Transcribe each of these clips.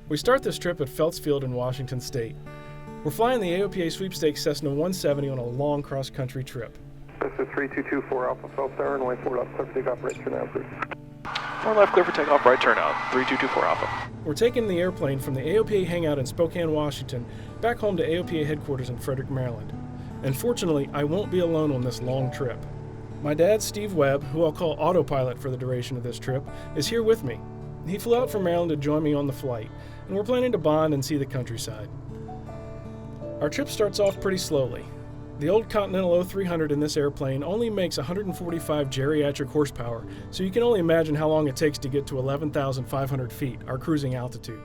We start this trip at Phelps Field in Washington State. We're flying the AOPA Sweepstakes Cessna 170 on a long cross-country trip. This is 3224 Alpha Phelps Tower, runway 4 left, clear for takeoff, right turnout, please. 4 left, clear for takeoff, right turnout, 3224 Alpha. We're taking the airplane from the AOPA hangout in Spokane, Washington, back home to AOPA headquarters in Frederick, Maryland. And fortunately, I won't be alone on this long trip. My dad, Steve Webb, who I'll call autopilot for the duration of this trip, is here with me. He flew out from Maryland to join me on the flight, and we're planning to bond and see the countryside. Our trip starts off pretty slowly. The old Continental 0300 in this airplane only makes 145 geriatric horsepower, so you can only imagine how long it takes to get to 11,500 feet, our cruising altitude.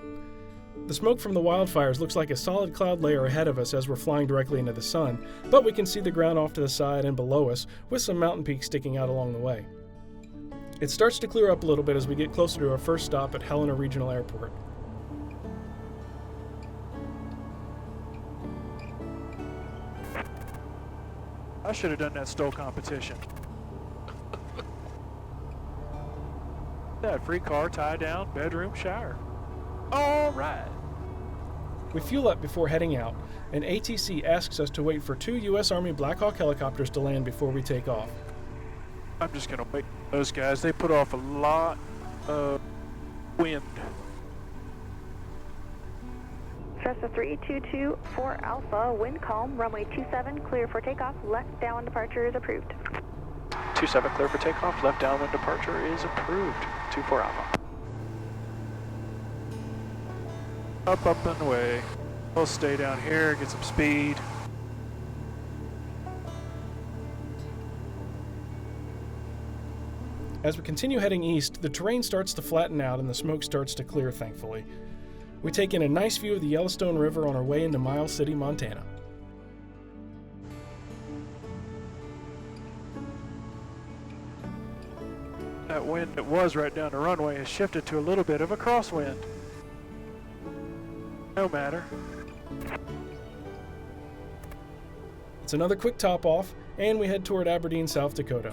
The smoke from the wildfires looks like a solid cloud layer ahead of us as we're flying directly into the sun, but we can see the ground off to the side and below us, with some mountain peaks sticking out along the way. It starts to clear up a little bit as we get closer to our first stop at Helena Regional Airport. I should have done that stoll competition. That free car, tie down, bedroom, shower. All right. We fuel up before heading out, and ATC asks us to wait for 2 U.S. Army Black Hawk helicopters to land before we take off. I'm just gonna wait. Those guys, they put off a lot of wind. Cessna 3224 Alpha, wind calm, runway 27, clear for takeoff, left downwind departure is approved. 27 clear for takeoff, left downwind departure is approved. 24 Alpha. Up and away. We'll stay down here, get some speed. As we continue heading east, the terrain starts to flatten out and the smoke starts to clear, thankfully. We take in a nice view of the Yellowstone River on our way into Miles City, Montana. That wind that was right down the runway has shifted to a little bit of a crosswind. No matter. It's another quick top off, and we head toward Aberdeen, South Dakota.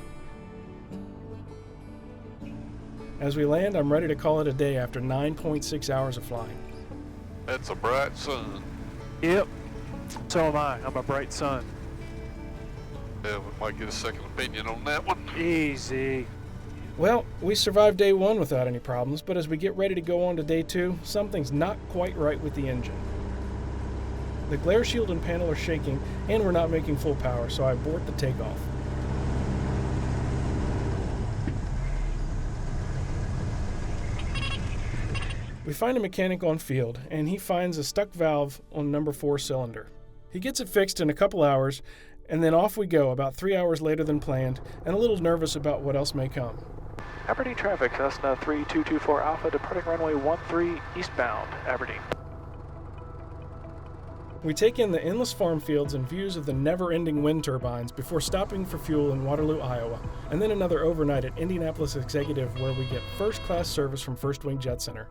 As we land, I'm ready to call it a day after 9.6 hours of flying. That's a bright sun. Yep. So am I. I'm a bright sun. Yeah, we might get a second opinion on that one. Easy. Well, we survived day 1 without any problems, but as we get ready to go on to day 2, something's not quite right with the engine. The glare shield and panel are shaking, and we're not making full power, so I abort the takeoff. We find a mechanic on field, and he finds a stuck valve on number 4 cylinder. He gets it fixed in a couple hours, and then off we go about 3 hours later than planned, and a little nervous about what else may come. Aberdeen traffic, Cessna 3224 Alpha, departing runway 13 eastbound, Aberdeen. We take in the endless farm fields and views of the never-ending wind turbines before stopping for fuel in Waterloo, Iowa, and then another overnight at Indianapolis Executive where we get first-class service from First Wing Jet Center.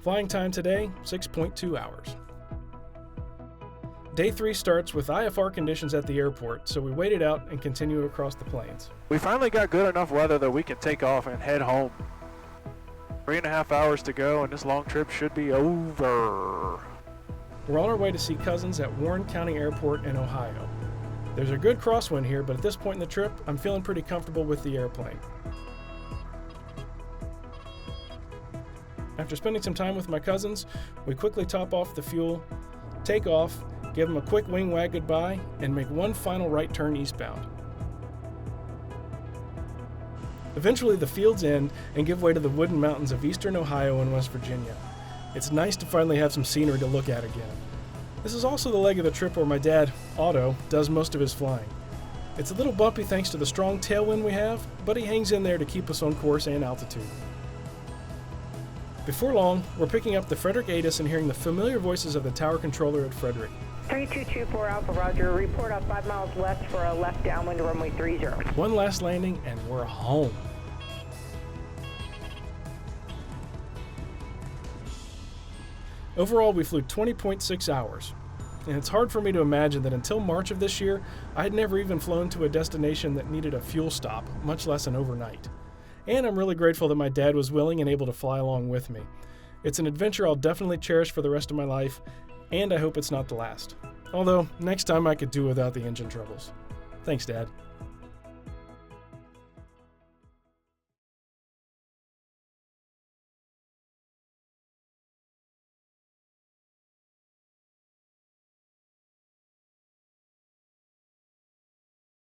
Flying time today, 6.2 hours. Day 3 starts with IFR conditions at the airport, so we wait it out and continue across the plains. We finally got good enough weather that we can take off and head home. 3.5 hours to go and this long trip should be over. We're on our way to see cousins at Warren County Airport in Ohio. There's a good crosswind here, but at this point in the trip, I'm feeling pretty comfortable with the airplane. After spending some time with my cousins, we quickly top off the fuel, take off, give them a quick wing wag goodbye, and make one final right turn eastbound. Eventually the fields end and give way to the wooded mountains of eastern Ohio and West Virginia. It's nice to finally have some scenery to look at again. This is also the leg of the trip where my dad, Otto, does most of his flying. It's a little bumpy thanks to the strong tailwind we have, but he hangs in there to keep us on course and altitude. Before long, we're picking up the Frederick ATIS and hearing the familiar voices of the tower controller at Frederick. 3224 Alpha, roger. Report up 5 miles west for a left downwind runway 30. One last landing and we're home. Overall, we flew 20.6 hours. And it's hard for me to imagine that until March of this year, I had never even flown to a destination that needed a fuel stop, much less an overnight. And I'm really grateful that my dad was willing and able to fly along with me. It's an adventure I'll definitely cherish for the rest of my life, and I hope it's not the last. Although, next time I could do without the engine troubles. Thanks, Dad.